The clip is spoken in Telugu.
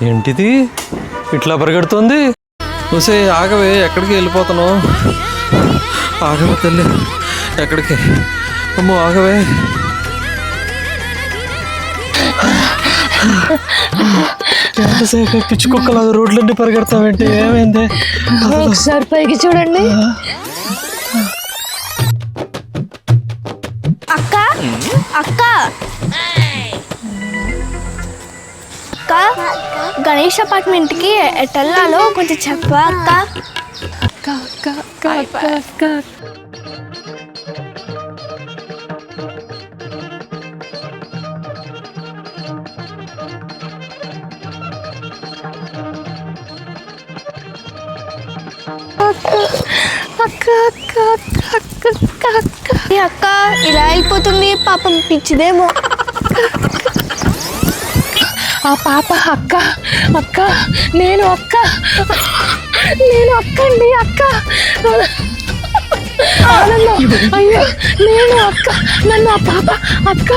ఏంటిది ఇట్లా పరిగెడుతోంది? చూసే ఆగవే, ఎక్కడికి వెళ్ళిపోతాను? ఆగవే తల్లి, ఎక్కడికి? అమ్మో ఆగవే. ఎంతసేపు పిచ్చి కుక్కలాగా రోడ్లన్నీ పరిగెడతావేంటి? ఏమైంది? ఒకసారి పైకి చూడండి. అక్క అక్క అక్క, గణేష్ అపార్ట్మెంట్ కి ఎటెల్లాలో కొంచెం చెప్పా అక్క. అక్క అక్క అక్క అక్క అక్క అక్క అక్క అక్క అక్క అక్క ఈ అక్క ఇలా వెళ్ళిపోతుంది, పాపం పిచ్చిదేమో. ఆ పాప అక్క అక్క నేను అక్క అండి అక్క. ఆనందం, అయ్యో నేను అక్క, నన్ను ఆ పాప అక్క.